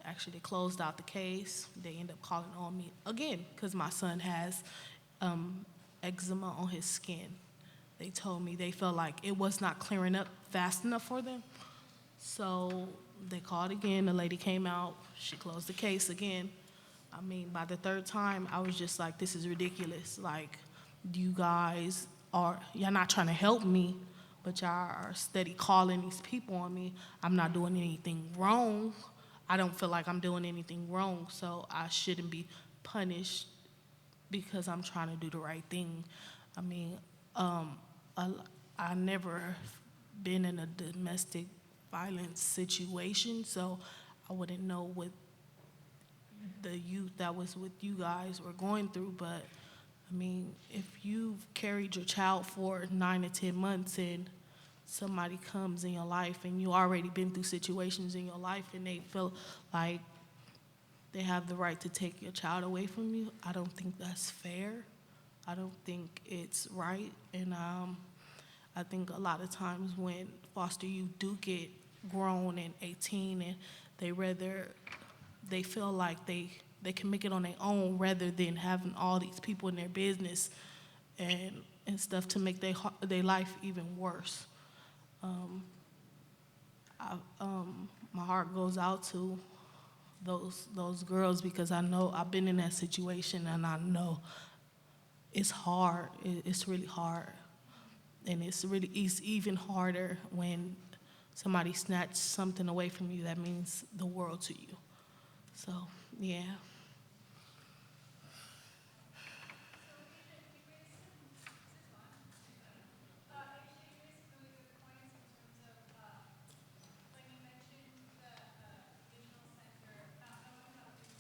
Actually, they closed out the case. They ended up calling on me again because my son has eczema on his skin. They told me they felt like it was not clearing up fast enough for them. So they called again. The lady came out. She closed the case again. I mean, by the 3rd time, I was just like, this is ridiculous. Like, you guys y'all not trying to help me, but y'all are steady calling these people on me. I'm not doing anything wrong. I don't feel like I'm doing anything wrong, so I shouldn't be punished because I'm trying to do the right thing. I mean, I never been in a domestic violence situation, so I wouldn't know what the youth that was with you guys were going through. But I mean, if you've carried your child for 9 to 10 months and somebody comes in your life and you already been through situations in your life and they feel like they have the right to take your child away from you, I don't think that's fair. I don't think it's right. And I think a lot of times when foster youth do get grown and 18 and they feel like they can make it on their own rather than having all these people in their business and stuff to make their life even worse. My heart goes out to those girls because I know I've been in that situation and I know it's hard. It's really hard. And it's even harder when somebody snatches something away from you that means the world to you. So, yeah.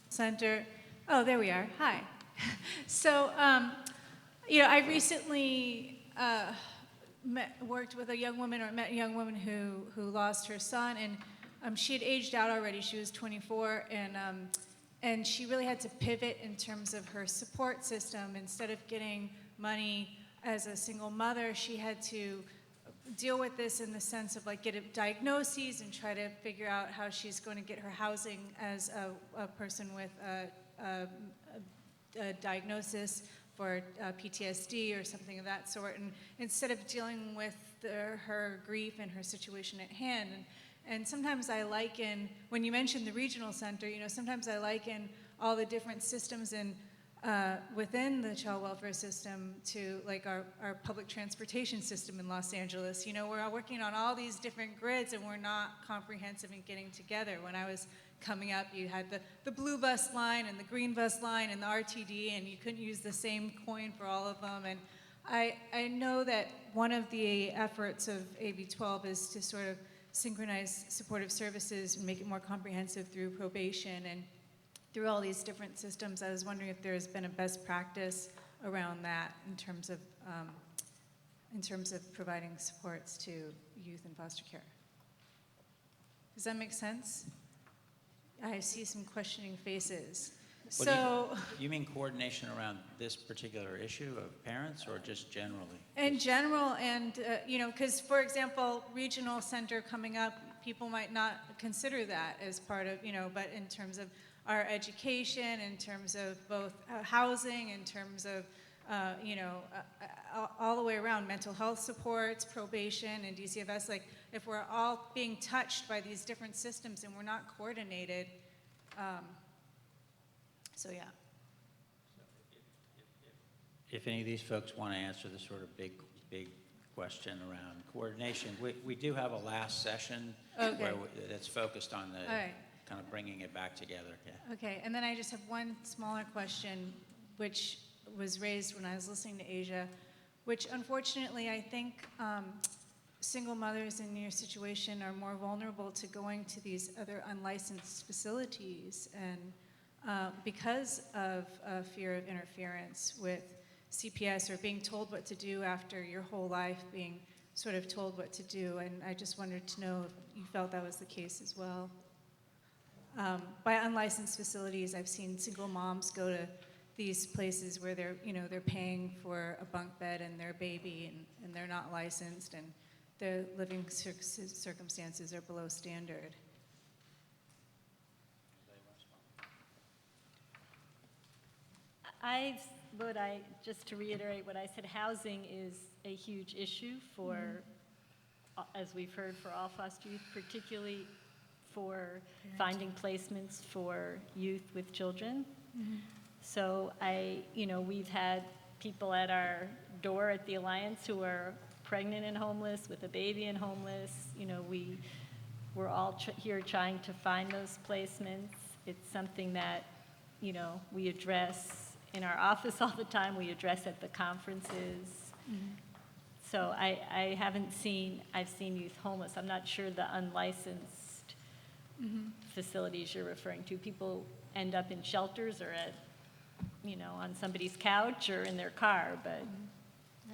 Center. Oh, there we are. Hi. So, I recently worked with a young woman, or met a young woman who lost her son, and she had aged out already. She was 24, and she really had to pivot in terms of her support system. Instead of getting money as a single mother, she had to deal with this in the sense of like get a diagnoses and try to figure out how she's going to get her housing as a person with a diagnosis for PTSD or something of that sort. And instead of dealing with her grief and her situation at hand, and sometimes I liken, when you mentioned the regional center, sometimes I liken all the different systems within the child welfare system to like our public transportation system in Los Angeles. We're all working on all these different grids and we're not comprehensive in getting together. When I was coming up, you had the blue bus line and the green bus line and the RTD, and you couldn't use the same coin for all of them. And I know that one of the efforts of AB 12 is to sort of synchronize supportive services and make it more comprehensive through probation and through all these different systems. I was wondering if there's been a best practice around that in terms of providing supports to youth in foster care. Does that make sense? I see some questioning faces. Well, you mean coordination around this particular issue of parents, or just generally? In general, and because for example, regional center coming up, people might not consider that as part of, but in terms of our education, in terms of both housing, in terms of, all the way around, mental health supports, probation, and DCFS, like if we're all being touched by these different systems and we're not coordinated, so yeah. If any of these folks want to answer the sort of big question around coordination, we do have a last session that's focused on the kind of bringing it back together. Yeah. Okay, and then I just have one smaller question, which was raised when I was listening to Asia, which unfortunately I think single mothers in your situation are more vulnerable to going to these other unlicensed facilities, and because of fear of interference with CPS or being told what to do after your whole life being sort of told what to do. And I just wanted to know if you felt that was the case as well. By unlicensed facilities, I've seen single moms go to these places where they're paying for a bunk bed and their baby, and they're not licensed, and their living circumstances are below standard. Just to reiterate what I said, housing is a huge issue for, as we've heard, for all foster youth, particularly for finding placements for youth with children. So we've had people at our door at the Alliance who are pregnant and homeless, with a baby and homeless. We're all here trying to find those placements. It's something that, we address in our office all the time, we address at the conferences. So I've seen youth homeless. I'm not sure the unlicensed facilities you're referring to. People end up in shelters or at, on somebody's couch or in their car,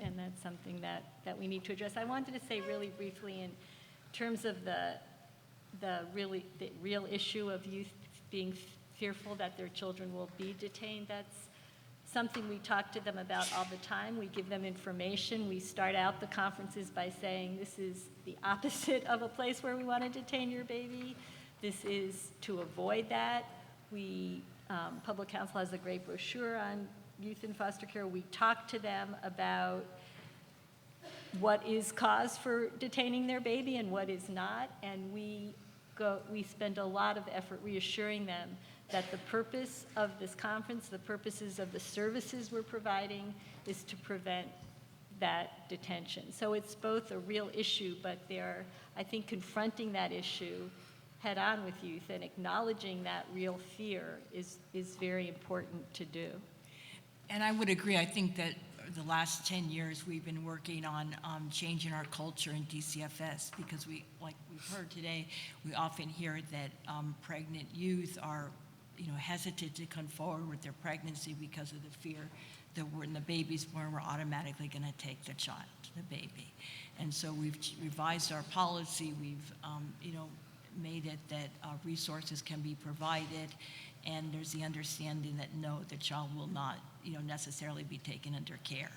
and that's something that we need to address. I wanted to say really briefly in terms of the real issue of youth being fearful that their children will be detained. That's something we talk to them about all the time. We give them information. We start out the conferences by saying, this is the opposite of a place where we want to detain your baby. This is to avoid that. Public Council has a great brochure on youth in foster care. We talk to them about what is cause for detaining their baby and what is not, and we spend a lot of effort reassuring them that the purpose of this conference, the purposes of the services we're providing, is to prevent that detention. So it's both a real issue, but I think confronting that issue head on with youth and acknowledging that real fear is very important to do. And I would agree. I think that the last 10 years we've been working on changing our culture in DCFS, because like we've heard today, we often hear that pregnant youth are hesitant to come forward with their pregnancy because of the fear that when the baby's born, we're automatically going to take the child, the baby. And so we've revised our policy. We've made it that resources can be provided, and there's the understanding that no, the child will not necessarily be taken under care.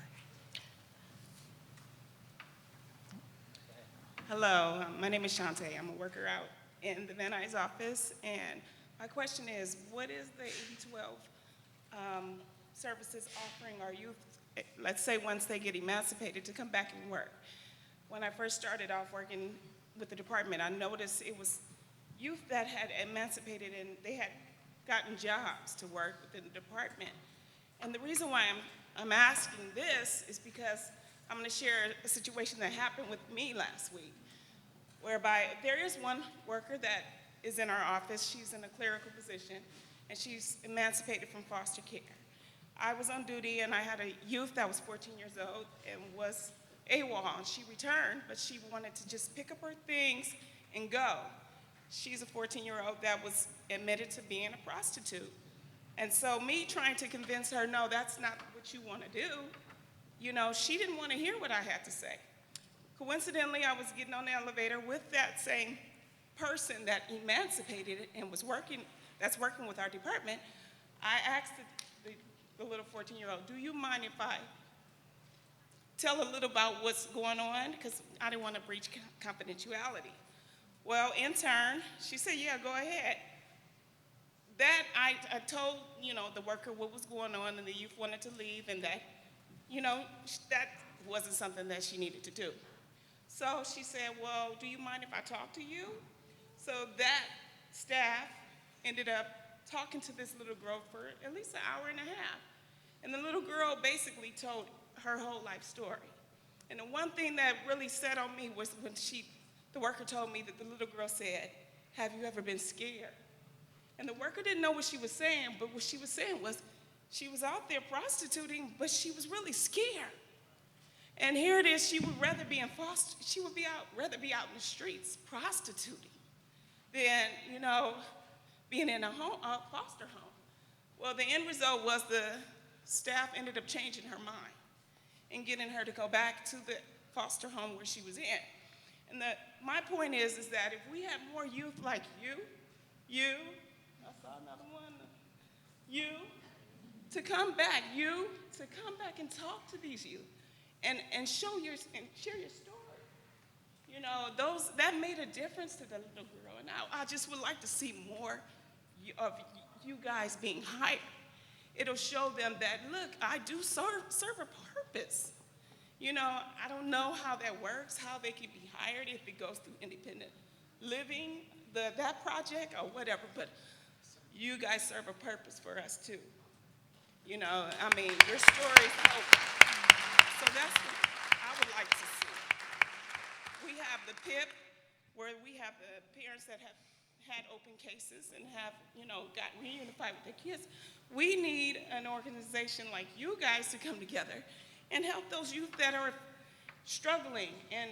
Hello, my name is Shantae. I'm a worker out in the Van Nuys office, and my question is, what is the 8012 services offering our youth, let's say once they get emancipated, to come back and work? When I first started off working with the department, I noticed it was youth that had emancipated and they had gotten jobs to work within the department. And the reason why I'm asking this is because I'm going to share a situation that happened with me last week, whereby there is one worker that is in our office. She's in a clerical position, and she's emancipated from foster care. I was on duty, and I had a youth that was 14 years old and was AWOL, and she returned, but she wanted to just pick up her things and go. She's a 14-year-old that was admitted to being a prostitute. And so me trying to convince her, no, that's not what what you want to do. You know, she didn't want to hear what I had to say. Coincidentally, I was getting on the elevator with that same person that emancipated and that's working with our department. I asked the little 14-year-old, do you mind if I tell a little about what's going on? Because I didn't want to breach confidentiality. Well, in turn, she said, yeah, go ahead. That I told, the worker what was going on, and the youth wanted to leave, and that, that wasn't something that she needed to do. So she said, well, do you mind if I talk to you? So that staff ended up talking to this little girl for at least an hour and a half. And the little girl basically told her whole life story. And the one thing that really set on me was when the worker told me that the little girl said, have you ever been scared? And the worker didn't know what she was saying, but what she was saying was she was out there prostituting, but she was really scared. And here it is, she would rather be in rather be out in the streets prostituting than, being in a foster home. Well, the end result was the staff ended up changing her mind and getting her to go back to the foster home where she was in. And my point is that if we have more youth like you, I saw another one, to come back and talk to these youth and share your story. That made a difference to the little girl. And I just would like to see more of you guys being hired. It'll show them that, look, I do serve a purpose. I don't know how that works, how they can be hired, if it goes through independent living, that project or whatever, but you guys serve a purpose for us too. Your stories help. So that's what I would like to see. We have the PIP, where we have the parents that have had open cases and have, got reunified with their kids. We need an organization like you guys to come together and help those youth that are struggling and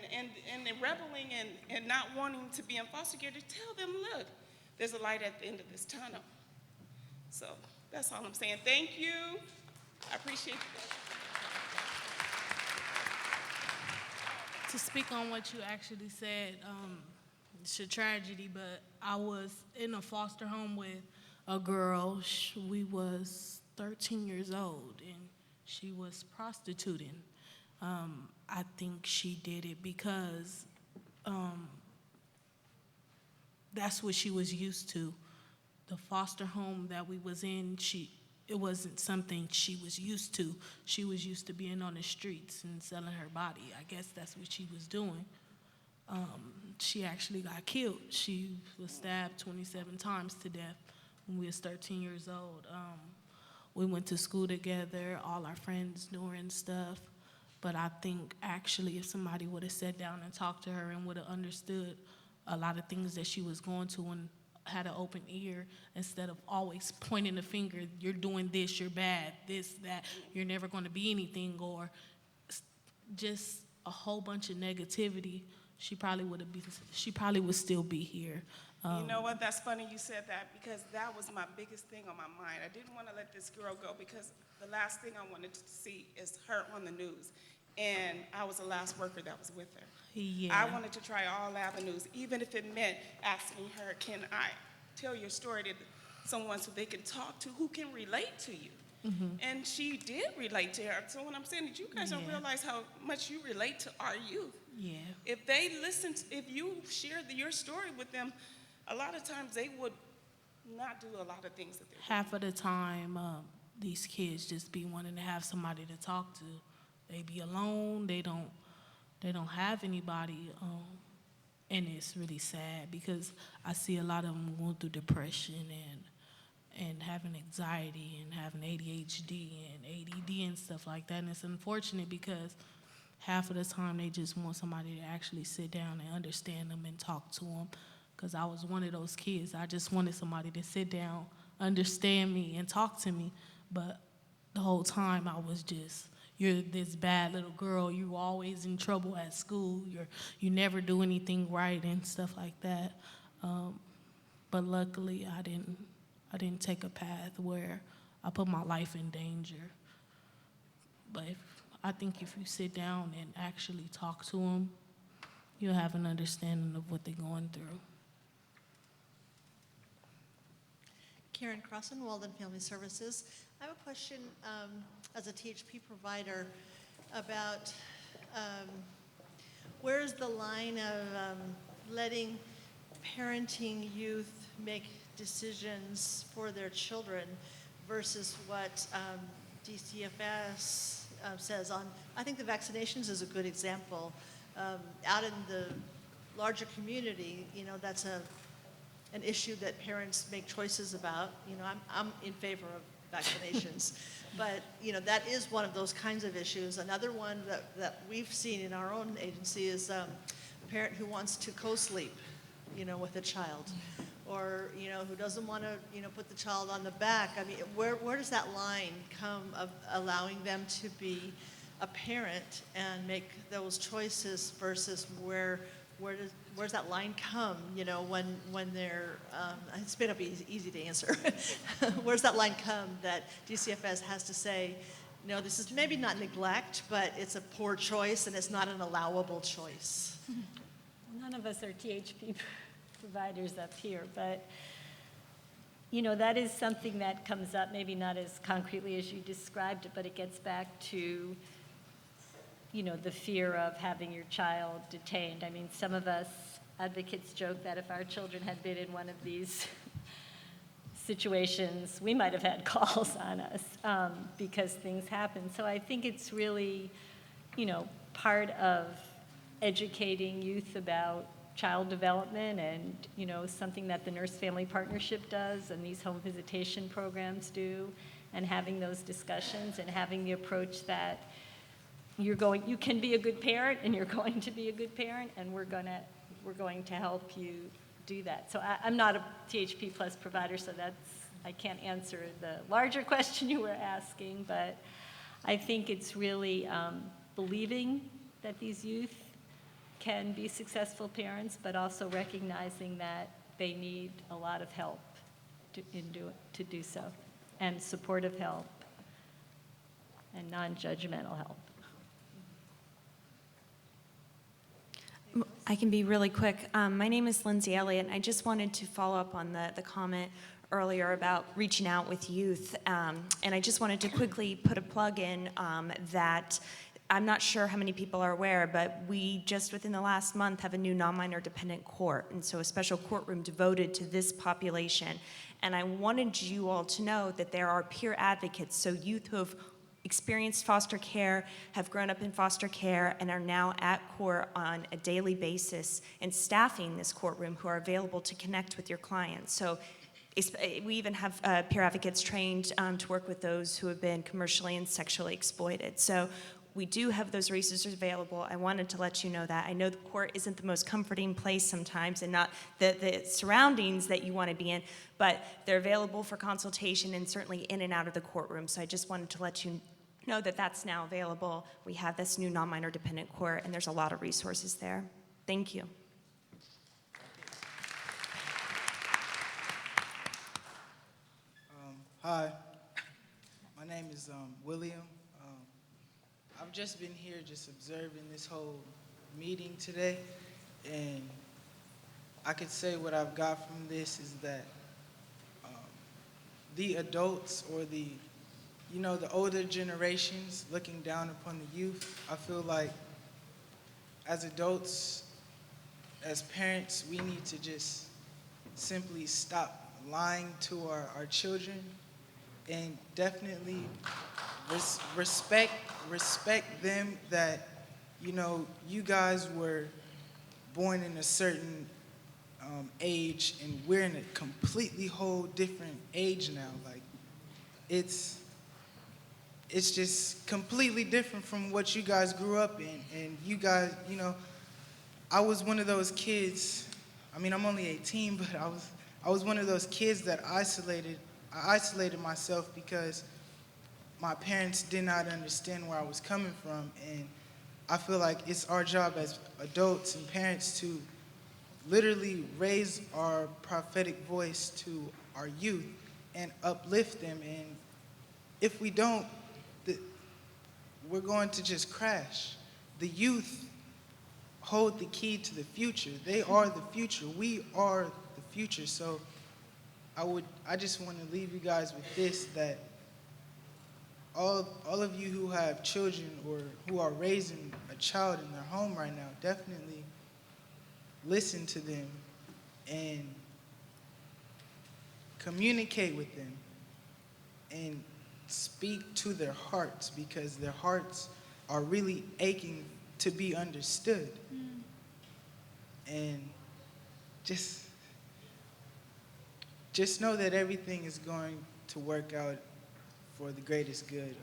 rebelling and not wanting to be in foster care, to tell them, look, there's a light at the end of this tunnel. So that's all I'm saying. Thank you. I appreciate you. To speak on what you actually said, it's a tragedy, but I was in a foster home with a girl. We was 13 years old, and she was prostituting. I think she did it because that's what she was used to. The foster home that we was in, it wasn't something she was used to. She was used to being on the streets and selling her body. I guess that's what she was doing. She actually got killed. She was stabbed 27 times to death when we was 13 years old. We went to school together, all our friends doing stuff. But I think actually if somebody would have sat down and talked to her and would have understood a lot of things that she was going to and had an open ear, instead of always pointing the finger, you're doing this, you're bad, this, that, you're never going to be anything, or just a whole bunch of negativity, she probably would still be here. You know what, that's funny you said that, because that was my biggest thing on my mind. I didn't want to let this girl go because the last thing I wanted to see is her on the news. And I was the last worker that was with her. Yeah. I wanted to try all avenues, even if it meant asking her, can I tell your story to someone so they can talk to who can relate to you? Mm-hmm. And she did relate to her. So what I'm saying is you guys don't realize how much you relate to our youth. Yeah. If they listened, if you shared your story with them, a lot of times they would not do a lot of things that they're doing. Half of the time, these kids just be wanting to have somebody to talk to. They be alone. They don't have anybody, and it's really sad because I see a lot of them going through depression and having anxiety and having ADHD and ADD and stuff like that. And it's unfortunate because half of the time they just want somebody to actually sit down and understand them and talk to them. Because I was one of those kids. I just wanted somebody to sit down, understand me, and talk to me. But the whole time I was just, you're this bad little girl. You're always in trouble at school. You never do anything right and stuff like that. But luckily, I didn't take a path where I put my life in danger. But I think if you sit down and actually talk to them, you'll have an understanding of what they're going through. Karen Crossan, Walden Family Services. I have a question as a THP provider about where's the line of letting parenting youth make decisions for their children versus what DCFS says on, I think the vaccinations is a good example. Out in the larger community, you know, that's an issue that parents make choices about. You know, I'm in favor of vaccinations, but you know, that is one of those kinds of issues. Another one that we've seen in our own agency is a parent who wants to co-sleep, you know, with a child, or you know, who doesn't want to, you know, put the child on the back. I mean, where does that line come of allowing them to be a parent and make those choices versus where's that line come, you know, when they're, it's may not be easy to answer. Where's that line come that DCFS has to say, no, this is maybe not neglect, but it's a poor choice and it's not an allowable choice? None of us are THP providers up here, but you know, that is something that comes up, maybe not as concretely as you described it, but it gets back to, you know, the fear of having your child detained. I mean, some of us advocates joke that if our children had been in one of these situations, we might have had calls on us because things happen. So I think it's really, you know, part of educating youth about child development and, you know, something that the Nurse-Family Partnership does and these home visitation programs do, and having those discussions and having the approach that you can be a good parent and you're going to be a good parent, and we're going to help you do that. So I'm not a THP Plus provider, so I can't answer the larger question you were asking, but I think it's really believing that these youth can be successful parents, but also recognizing that they need a lot of help to do so, and supportive help and non-judgmental help. I can be really quick. My name is Lindsay Elliott, and I just wanted to follow up on the comment earlier about reaching out with youth. And I just wanted to quickly put a plug in that I'm not sure how many people are aware, but we just within the last month have a new non-minor dependent court, and so a special courtroom devoted to this population. And I wanted you all to know that there are peer advocates, so youth who have experienced foster care, have grown up in foster care, and are now at court on a daily basis and staffing this courtroom who are available to connect with your clients. So we even have peer advocates trained to work with those who have been commercially and sexually exploited. So we do have those resources available. I wanted to let you know that. I know the court isn't the most comforting place sometimes and not the surroundings that you want to be in, but they're available for consultation and certainly in and out of the courtroom. So I just wanted to let you know that that's now available. We have this new non-minor dependent court, and there's a lot of resources there. Thank you. Hi, my name is William. I've just been here just observing this whole meeting today, and I could say what I've got from this is that the adults or the older generations looking down upon the youth, I feel like as adults, as parents, we need to just simply stop lying to our children and definitely respect them that, you guys were born in a certain age and we're in a completely whole different age now. Like, it's just completely different from what you guys grew up in. And you guys, I was one of those kids. I mean, I'm only 18, but I was one of those kids that I isolated myself because my parents did not understand where I was coming from. And I feel like it's our job as adults and parents to literally raise our prophetic voice to our youth and uplift them. And if we don't, we're going to just crash. The youth hold the key to the future. They are the future. We are the future. So I just want to leave you guys with this, that all of you who have children or who are raising a child in their home right now, definitely listen to them and communicate with them and speak to their hearts, because their hearts are really aching to be understood. And just know that everything is going to work out for the greatest good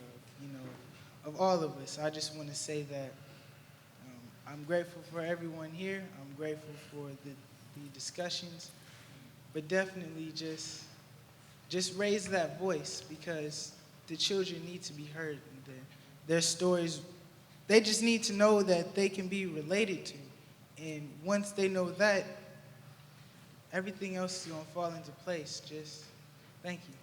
of all of us. I just want to say that I'm grateful for everyone here. I'm grateful for the discussions, but definitely just raise that voice, because the children need to be heard. And their stories, they just need to know that they can be related to. And once they know that, everything else is going to fall into place. Just thank you.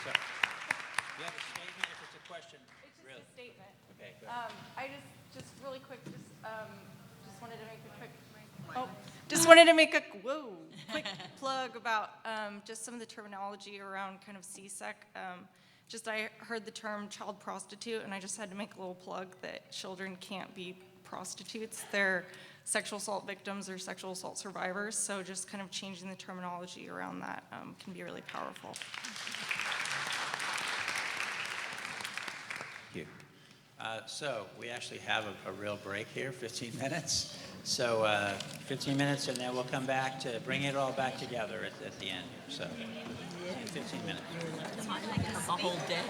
So, you have a statement if it's a question? It's just Really? a statement. Okay, go ahead. I just really quick, just wanted to make a quick, just wanted to make a, quick plug about just some of the terminology around kind of CSEC. I heard the term child prostitute, and I just had to make a little plug that children can't be prostitutes. They're sexual assault victims or sexual assault survivors, so just kind of changing the terminology around that can be really powerful. Thank you. So we actually have a real break here, 15 minutes. So 15 minutes, and then we'll come back to bring it all back together at the end. So 15 minutes. The whole day.